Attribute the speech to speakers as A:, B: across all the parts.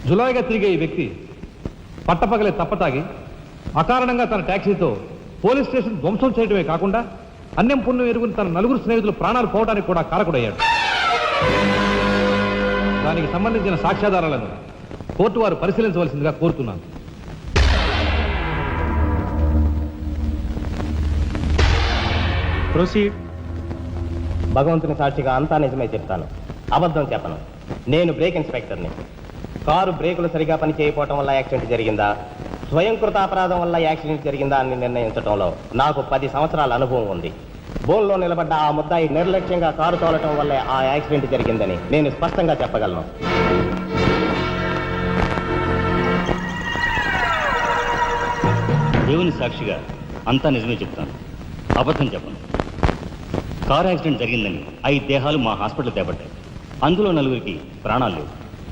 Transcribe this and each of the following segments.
A: జులాయిగా తిరిగే ఈ వ్యక్తి పట్టపగలే తప్పతాగి అకారణంగా తన ట్యాక్సీతో పోలీస్ స్టేషన్ ధ్వంసం చేయడమే కాకుండా అన్యం పుణ్యం ఎరుగుని తన నలుగురు స్నేహితులు ప్రాణాలు పోవడానికి కూడా కారకుడయ్యాడు. దానికి సంబంధించిన సాక్ష్యాధారాలను కోర్టు వారు పరిశీలించవలసిందిగా కోరుతున్నాను.
B: ప్రొసీడ్.
C: భగవంతుని సాక్షిగా అంతా నిజమే చెప్తాను, అబద్ధం చెప్పను. నేను బ్రేక్ ఇన్స్పెక్టర్ని. కారు బ్రేకులు సరిగా పని చేయకపోవటం వల్ల యాక్సిడెంట్ జరిగిందా, స్వయంకృత అపరాధం వల్ల యాక్సిడెంట్ జరిగిందా అని నిర్ణయించడంలో నాకు 10 సంవత్సరాల అనుభవం ఉంది. బోన్లో నిలబడ్డ ఆ ముద్దాయి నిర్లక్ష్యంగా కారు తోలటం వల్లే ఆ యాక్సిడెంట్ జరిగిందని నేను స్పష్టంగా చెప్పగలను.
D: దేవుని సాక్షిగా అంతా నిజమే చెప్తాను, అబద్ధం చెప్పను. కారు యాక్సిడెంట్ జరిగిందని 5 దేహాలు మా హాస్పిటల్ తేబడ్డాయి. అందులో 4గురికి ప్రాణాలు లేవు.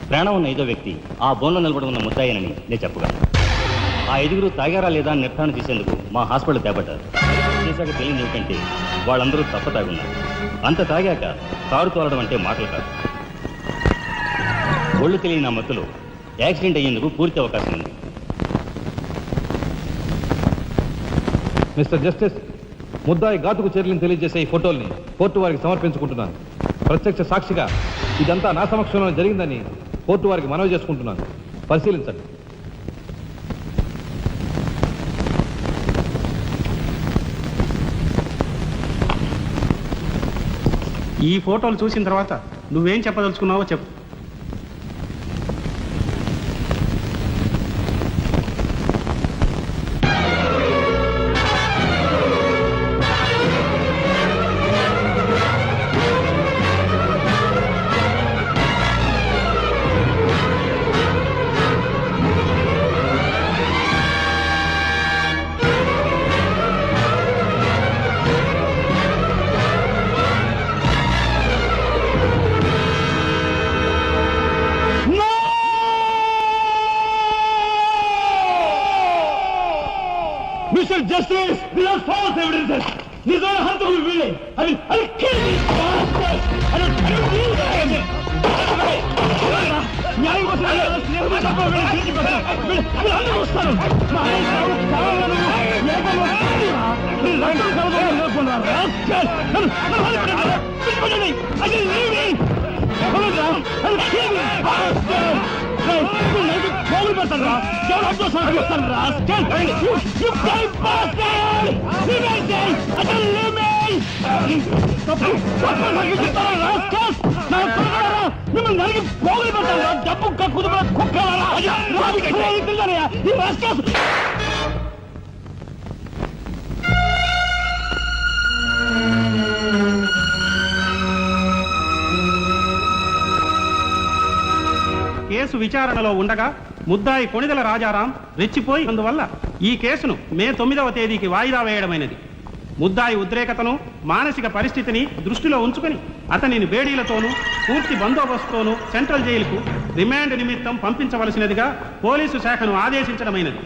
D: ప్రాణం ఉన్న 5వ వ్యక్తి ఆ బోన్లో నిలబడి ఉన్న ముద్దాయినని నేను చెప్పగలను. ఆ 5గురు తాగారా లేదా అని నిర్ధారణ చేసేందుకు మా హాస్పిటల్ తేబడ్డారు. చేశాక తెలియదు ఏమిటంటే వాళ్ళందరూ తప్ప తాగున్నారు. అంత తాగాక కారు తోలడం అంటే మాటలు కాదు. ఒళ్ళు తెలియని ఆ మత్తులో యాక్సిడెంట్ అయ్యేందుకు పూర్తి అవకాశం ఉంది.
A: మిస్టర్ జస్టిస్, ముద్దాయి ఘాతుకు చర్యలను తెలియజేసే ఈ ఫోటోల్ని కోర్టు వారికి సమర్పించుకుంటున్నాను. ప్రత్యక్ష సాక్షిగా ఇదంతా నా సమక్షంలో జరిగిందని కోర్టు వారికి మనవి చేసుకుంటున్నాను. పరిశీలించండి.
B: ఈ ఫోటోలు చూసిన తర్వాత నువ్వేం చెప్పదలుచుకున్నావో చెప్పు.
A: Mr. Justice, these are false evidences. These are hantulu ville. I'll kill these bastards. I don't need them. న్యాయం కోసం స్నేహితులు తప్ప వీళ్ళు అందరూ వస్తారు. పోగులు పెడతాను రా, ఎవరు అడ్డోసారి వస్తాను రా. మిమ్మల్ని నలిగి పోగులు పెడతాను రా. డబ్బు కుదురు కుక్కలారా.
B: కేసు విచారణలో ఉండగా ముద్దాయి కొణిదెల రాజారాం రెచ్చిపోయి అందువల్ల ఈ కేసును మే 9వ తేదీకి వాయిదా వేయడమైనది. ముద్దాయి ఉద్రేకతను, మానసిక పరిస్థితిని దృష్టిలో ఉంచుకొని అతనిని బేడీలతోనూ పూర్తి బందోబస్తుతోనూ సెంట్రల్ జైలుకు రిమాండ్ నిమిత్తం పంపించవలసినదిగా పోలీసు శాఖను ఆదేశించడమైనది.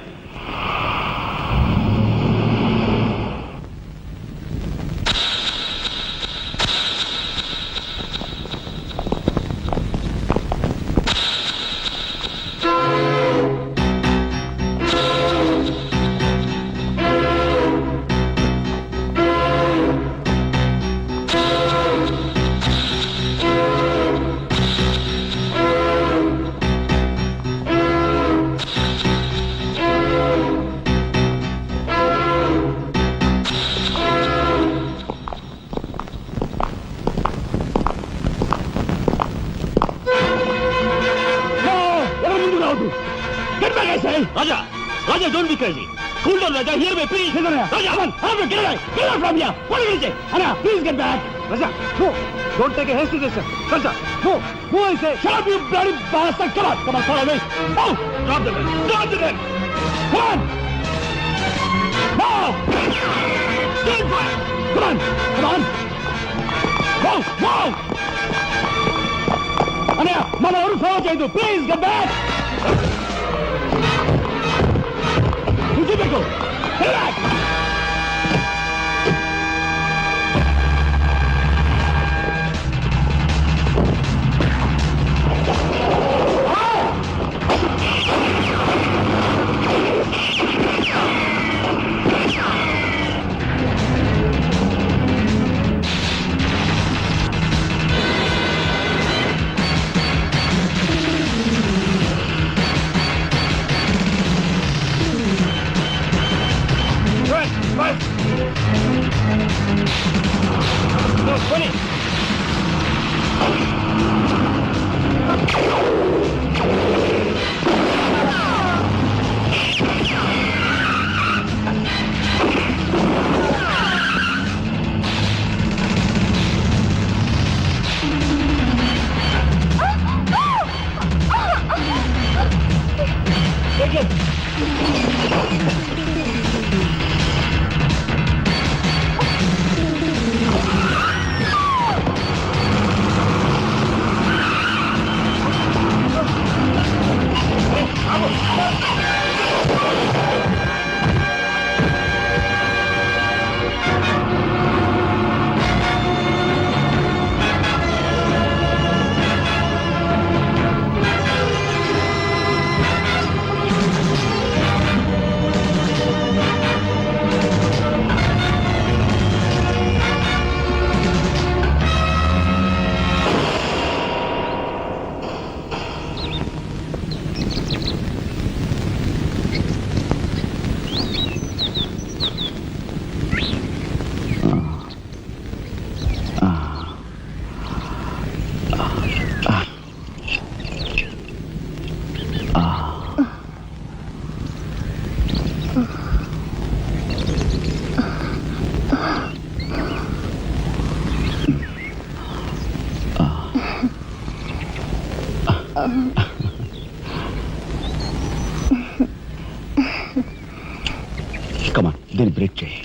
D: Raja! Raja, don't be crazy! Cool down, Raja! Hear me, please!
A: Raja, come on! Get away! Get away from here! What are you saying? Anna, please get back! Raja, no! Don't take a hasty decision! Raja, no! Who I say? Shut up, you bloody bastard! Come on! Come on, follow me! No! Drop the gun! Drop the gun! Come on! No! Stay quiet! Come on! Come on! Go! Go! Anna, మన ఎవరు follow చేయదు! Please get back! Get back! bastard! Come on, then break చేయి.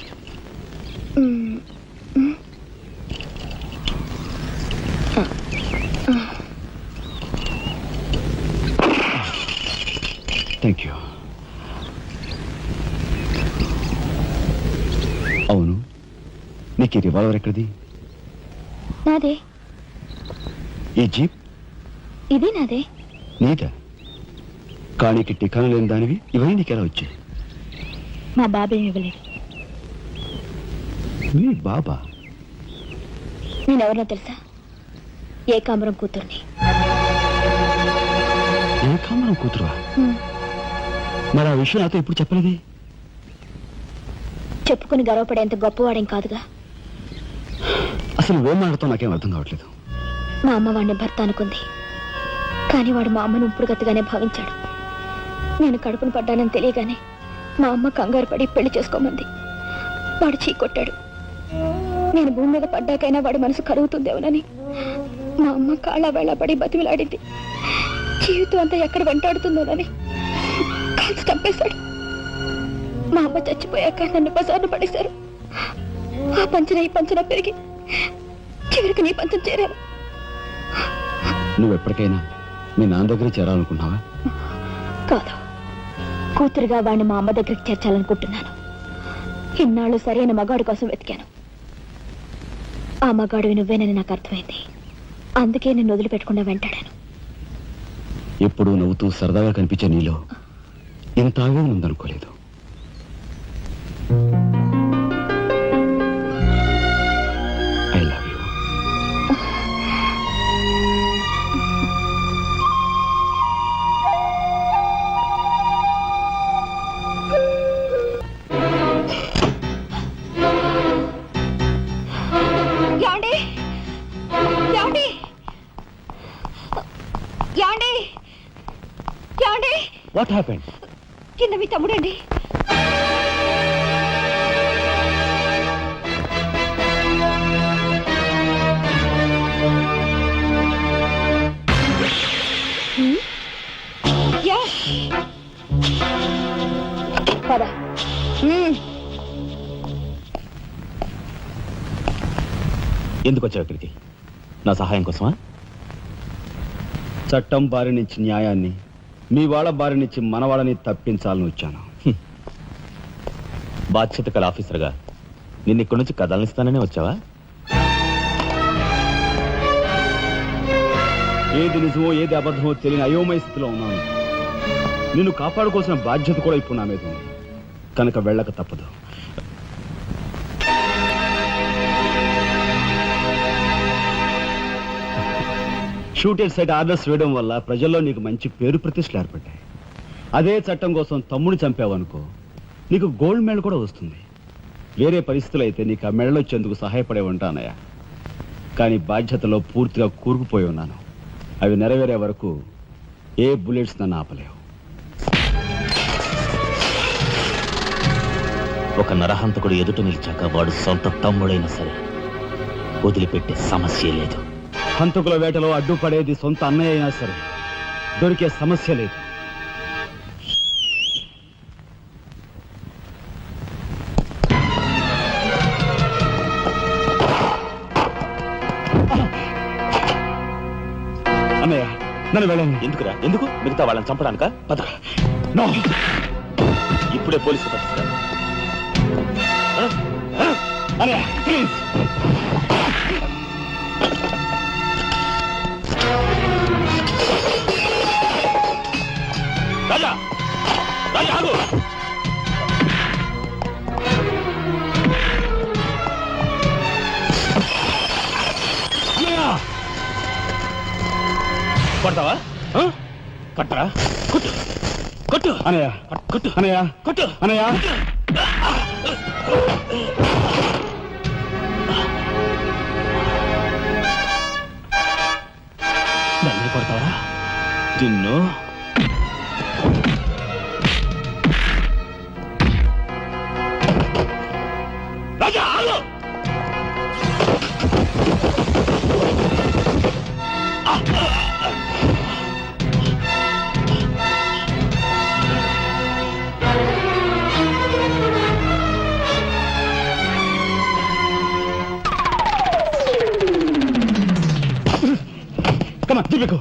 A: Thank you. అవును, నీకు ఈ revolver ఎక్కడిది?
E: నాదే.
A: ఈ జీప్?
E: ఇది నాదే.
A: నీదా? కానీ టికానా లేని దానివి ఇవన్నీ నీకెలా వచ్చాయి?
E: మా బాబే ఇవ్వలేదు.
A: మీ బాబా?
E: నేనెవరినో తెలుసా? ఏకాంబరం కూతుర్ని.
A: ఏకాంబరం కూతురువా? మరి ఆ విషయం నాతో ఇప్పుడు చెప్పలేదే?
E: చెప్పుకుని గర్వపడేంత గొప్పవాడేం కాదుగా.
A: అసలు ఏం మాట్లాడుతావు నాకేం అర్థం కావట్లేదు.
E: మా అమ్మ వాడిని భర్త అనుకుంది, కానీ వాడు మా అమ్మను ఉంపుడుగత్తగానే భావించాడు. నేను కడుపును పడ్డానని తెలియగానే మా అమ్మ కంగారు పడి పెళ్లి చేసుకోమంది. వాడు చీకొట్టాడు. నేను భూమి మీద పడ్డాకైనా వాడి మనసు కరుగుతుందేమోనని మా అమ్మ కాళ్ళ వేళపడి బతిమిలాడింది. జీవితం అంతా ఎక్కడ వెంటాడుతుందోనని కాల్చి చంపేశాడు. మా అమ్మ చచ్చిపోయాక నన్ను బజార్ను పడేశారు. ఆ పంచన ఈ పంచన పెరిగి చివరికి నీ పంచం చేరాను.
A: నువ్వు ఎప్పటికైనా మీ నాన్న దగ్గర చేరాలనుకున్నావా?
E: కాదు, కూతురుగా వాడిని మా అమ్మ దగ్గరికి చేర్చాలనుకుంటున్నాను. ఇన్నాళ్ళు సరైన మగాడు కోసం వెతికాను. ఆ మగాడు నువ్వేనని నాకు అర్థమైంది. అందుకే నేను వదిలిపెట్టకుండా వెంటాడాను.
A: ఎప్పుడూ నవ్వుతూ సరదాగా కనిపించే నీలో ఇంత ఆవేదన ఉందనుకోలేదు. I love you. What happened?
E: కింద మీ తమ్ముడండి. పద.
A: ఎందుకు వచ్చావు ఇక్కడికి? నా సహాయం కోసమా? చట్టం బారి నుంచి న్యాయాన్ని, మీ వాళ్ళ బారి నుంచి మన వాళ్ళని తప్పించాలని వచ్చాను.
D: బాధ్యత కల ఆఫీసర్గా నిన్ను ఇక్కడి నుంచి కదలనిస్తాననే వచ్చావా?
A: ఏది నిజమో ఏది అబద్ధమో తెలియని అయోమయ స్థితిలో ఉన్నాను. నిన్ను కాపాడుకోవాల్సిన బాధ్యత కూడా ఇప్పుడు నా మీద ఉంది. కనుక వెళ్ళక తప్పదు. షూటెడ్ సైట్ ఆర్డర్స్ వేయడం వల్ల ప్రజల్లో నీకు మంచి పేరు ప్రతిష్టలు ఏర్పడ్డాయి. అదే చట్టం కోసం తమ్ముడు చంపావనుకో, నీకు గోల్డ్ మెడల్ కూడా వస్తుంది. వేరే పరిస్థితులు అయితే నీకు ఆ మెడల్ వచ్చేందుకు సహాయపడే ఉంటానయ్యా. కానీ బాధ్యతలో పూర్తిగా కూరుకుపోయి ఉన్నాను. అవి నెరవేరే వరకు ఏ బుల్లెట్స్ నన్ను ఆపలేవు.
D: ఒక నరహంతకుడు ఎదుట నిలిచాక వాడు సొంత తమ్ముడైనా సరే వదిలిపెట్టే సమస్య లేదు.
A: హంతకుల వేటలో అడ్డుపడేది సొంత అన్నయ్య అయినా సరే దొరికే సమస్య లేదు. ఎందుకురా? ఎందుకు? మిగతా వాళ్ళని చంపడానికా? నో, ఇప్పుడే పోలీసులు పట్టిస్తారు. అరే ప్లీజ్, రాజా రాజా ఆగు. కొడతావా? కట్టరా? కొట్టు కొట్టు అనయ్య, కొట్టు అనయ్య, కొట్టు అనయ్య. నన్ను కొడతావరా? నిన్ను రాజా ఆగు. Come on, Deepiku.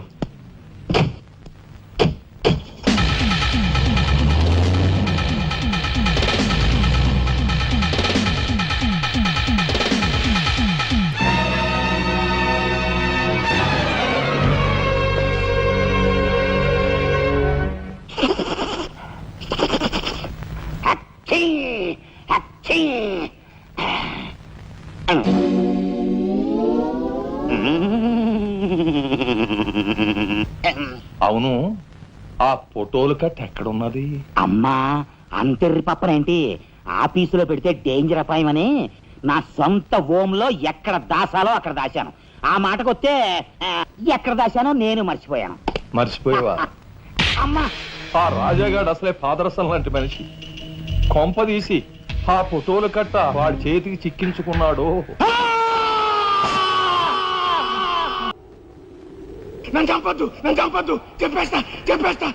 F: అవును, ఆ ఫోటోలు కట్ ఎక్కడున్నది?
G: అమ్మా అంతెర్రి పప్పనేంటి? ఆఫీసులో పెడితే డేంజర్ అపాయమని నా సొంత హోంలో ఎక్కడ దాసాలో అక్కడ దాశాను. ఆ మాటకొస్తే ఎక్కడ దాశానో నేను మర్చిపోయాను.
F: మర్చిపోయావా?
G: అమ్మా
F: ఆ రాజాగాడు అసలే పాదరసం లాంటి మనిషి. కొంపదీసి ఆ ఫోటోలు కట్ట వాడి చేతికి చిక్కించుకున్నాడు.
A: నన్ను చంపొద్దు, నన్ను చంపొద్దు, చెప్పేస్తా చెప్పేస్తా.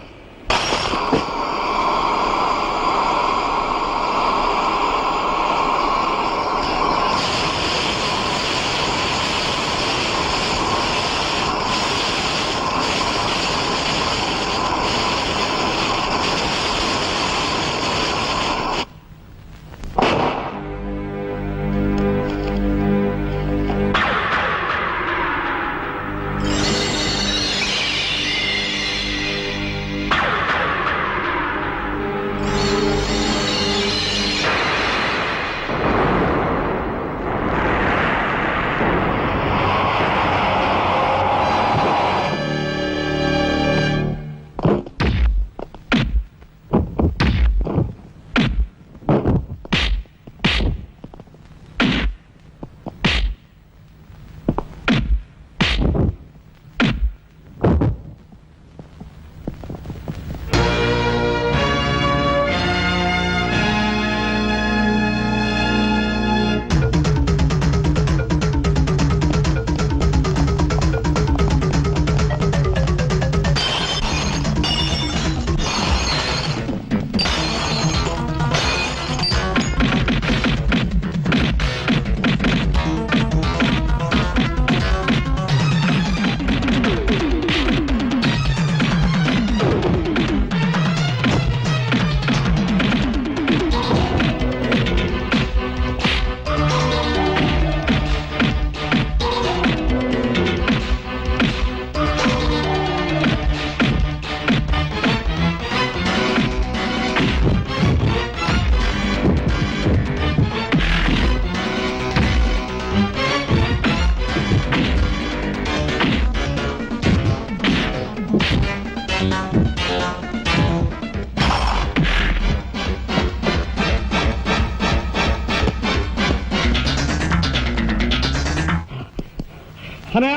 A: అనయ్య,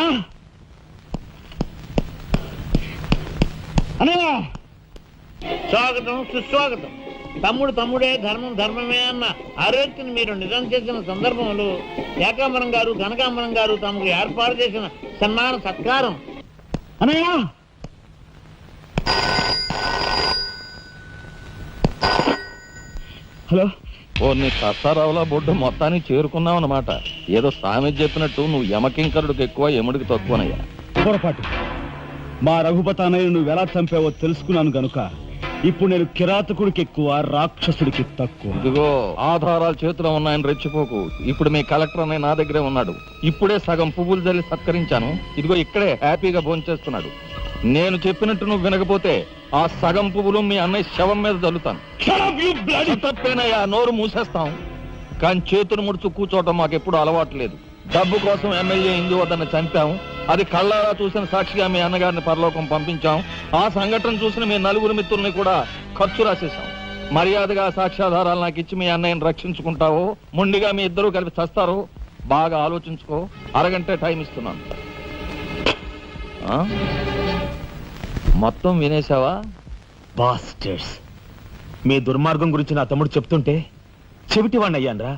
A: అనయ్య,
G: స్వాగతం సుస్వాగతం. తమ్ముడు తమ్ముడే, ధర్మం ధర్మమే అన్న ఆరోగ్యం మీరు నిజం చేసిన సందర్భంలో ఏకాంబరం గారు కనకాంబరం గారు తమకు ఏర్పాటు చేసిన సన్మాన సత్కారం.
A: అనయ్య, హలో.
F: ఓ నీ కసారావులా బొడ్డు మొత్తానికి చేరుకున్నావు అన్నమాట. ఏదో సామెత చెప్పినట్టు నువ్వు యమకింకరుడికి ఎక్కువ, యముడికి తక్కువనయ్యా.
A: పొరపాటు. మా రఘుపతి అన్నయ్య నువ్వు ఎలా చంపావో తెలుసుకున్నాను గనుక ఇప్పుడు నేను కిరాతకుడికి ఎక్కువ, రాక్షసుడికి తక్కువ.
F: ఇదిగో ఆధారాలు చేతిలో ఉన్నాయని రెచ్చిపోకు. ఇప్పుడు మీ కలెక్టర్ అన్నయ్య నా దగ్గరే ఉన్నాడు. ఇప్పుడే సగం పువ్వులు జల్లి సత్కరించాను. ఇదిగో ఇక్కడే హ్యాపీగా భోంచేస్తున్నాడు. నేను చెప్పినట్టు నువ్వు వినకపోతే ఆ సగం పువ్వులు మీ అన్నయ్య శవం మీద జల్లుతాను. తప్పేనయ్యా, నోరు మూసేస్తాం. కానీ చేతులు ముడుచు కూర్చోవటం మాకెప్పుడు అలవాటు లేదు. డబ్బు కోసం ఎమ్మెల్యే ఇందువద్దన్న చంపాం. అది కళ్ళారా చూసిన సాక్షిగా మీ అన్నగారిని పరలోకం పంపించాం. ఆ సంఘటన చూసిన మీ నలుగురు మిత్రుల్ని కూడా ఖర్చు రాసేశాం. మర్యాదగా సాక్ష్యాధారాలు నాకు ఇచ్చి మీ అన్నయ్యని రక్షించుకుంటావో మొండిగా మీ ఇద్దరూ కలిపి చస్తారో బాగా ఆలోచించుకో. అరగంట టైం ఇస్తున్నాను. మొత్తం వినేశావా?
A: బాస్టర్స్, మీ దుర్మార్గం గురించి నా తమ్ముడు చెప్తుంటే చెవిటి వాడిని అయ్యాన్రా.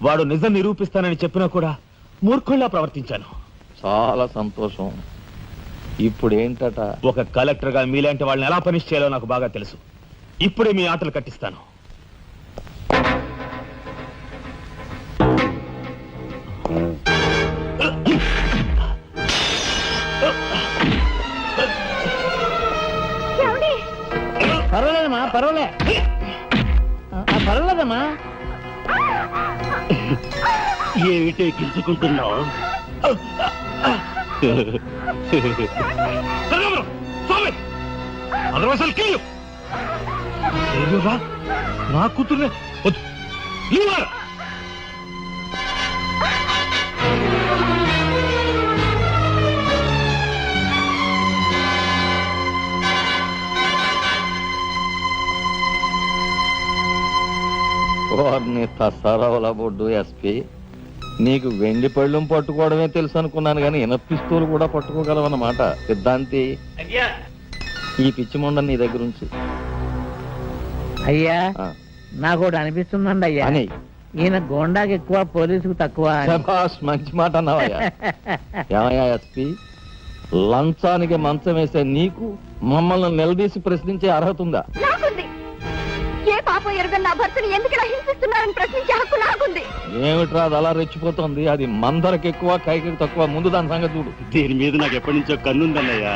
A: వాడు నిజం నిరూపిస్తానని చెప్పినా కూడా మూర్ఖుల్లా ప్రవర్తించాను.
F: చాలా సంతోషం. ఇప్పుడు ఏంటట?
A: ఒక కలెక్టర్ గా మీలాంటి వాళ్ళని ఎలా పనిష్ చేయాలో నాకు బాగా తెలుసు. ఇప్పుడే మీ ఆటలు కట్టిస్తాను.
G: పర్వాలేదమ్మా, పర్వాలేదమ్మా.
A: ఏమిటే గిల్చుకుంటున్నావు? నా కూతుర్నే
F: వారిని తసారావుల బొడ్డు ఎస్పీ, నీకు వెండి పళ్ళం పట్టుకోవడమే తెలుసు అనుకున్నాను కానీ పిస్తూలు కూడా పట్టుకోగలవన్నమాట. సిద్ధాంతి, ఈ పిచ్చి మొండ నీ దగ్గర ఉంచి.
G: అయ్యా, నాకు ఒకటి అనిపిస్తుందండి అయ్యా,
F: అని
G: ఈయన గోండాకి ఎక్కువ, పోలీసుకు తక్కువ.
F: శభాష్, మంచి మాట అన్నావయ్యా. ఏమయ్యా ఎస్పీ, లంచానికి మంచం వేసే నీకు మమ్మల్ని నిలదీసి ప్రశ్నించే అర్హత ఉందా?
E: ఏ పాపం ఎరుగని నా భర్తని ఎందుకు ఇలా హింసిస్తున్నారని ప్రశ్నించే హక్కు నాకుంది.
F: ఏమిట్రా అది అలా రెచ్చిపోతుంది? అది మందరికి ఎక్కువ, కైకి తక్కువ. ముందు దాని సంగతి చూడు.
A: దీని మీద నాకు ఎప్పటి నుంచో కన్నుందన్నయ్యా.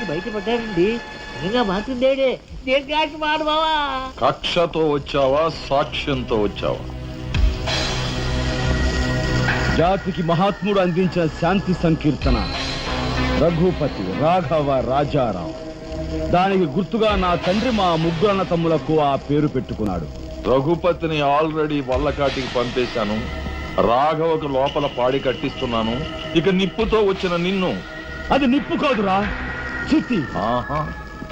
G: బయట పడ్డాడండి. ఇంకా మాట్లాడేడే. మాట బావా,
F: కక్షతో వచ్చావా, సాక్ష్యంతో వచ్చావా?
A: జాతికి మహాత్ముడు అందించిన శాంతి సంకీర్తన రఘుపతి రాఘవ రాజారాం. దానికి గుర్తుగా నా తండ్రి మా ముగ్గురు అన్న తమ్ములకు ఆ పేరు పెట్టుకున్నాడు.
F: రఘుపతిని ఆల్రెడీ వల్లకాటికి పంపేశాను. రాఘవకు లోపల పాడి కట్టిస్తున్నాను. ఇక నిప్పుతో వచ్చిన నిన్ను.
A: అది నిప్పు కాదురా, చితి.
F: ఆహా,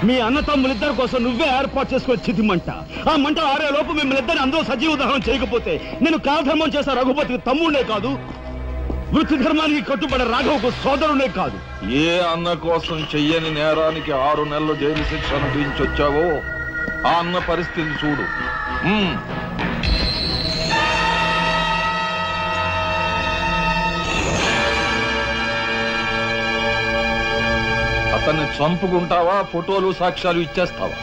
A: మీ అన్న తమ్ములిద్దరి కోసం నువ్వే ఏర్పాటు చేసుకుని చితి మంట. ఆ మంట ఆరే లోపు మిమ్మల్ని ఇద్దరిని అందరూ సజీవ దహనం చేయకపోతే నేను కాలధర్మం చేసే రఘుపతికి తమ్ముడే కాదు, వృత్తి ధర్మానికి కట్టుబడే రాఘవకు సోదరుడే కాదు.
F: ఏ అన్న కోసం చెయ్యని నేరానికి 6 నెలలు జైలు శిక్ష అనుభవించొచ్చావో ఆ అన్న పరిస్థితి చూడు. అతన్ని చంపుకుంటావా, ఫోటోలు సాక్ష్యాలు ఇచ్చేస్తావా?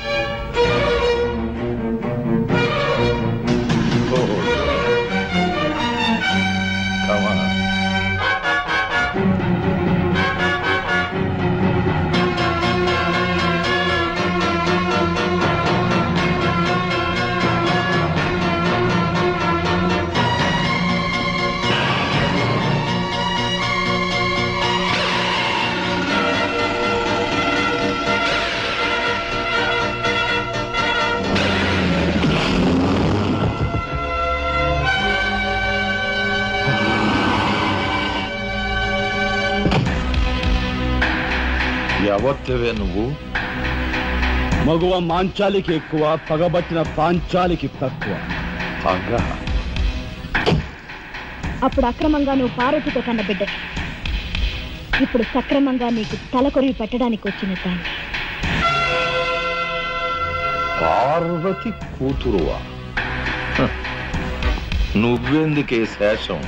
F: ఎవరివే నువ్వు?
A: మగువ మాంచాలికి ఎక్కువ, పగబట్టిన పాంచాలికి తక్కువ.
F: పగ?
E: అప్పుడు అక్రమంగా నువ్వు పార్వతితో కన్న బిడ్డ, ఇప్పుడు సక్రమంగా నీకు తలకొరివి పెట్టడానికి వచ్చిన దాన్ని.
F: పార్వతి కూతురువా? నువ్వెందుకే శేషం?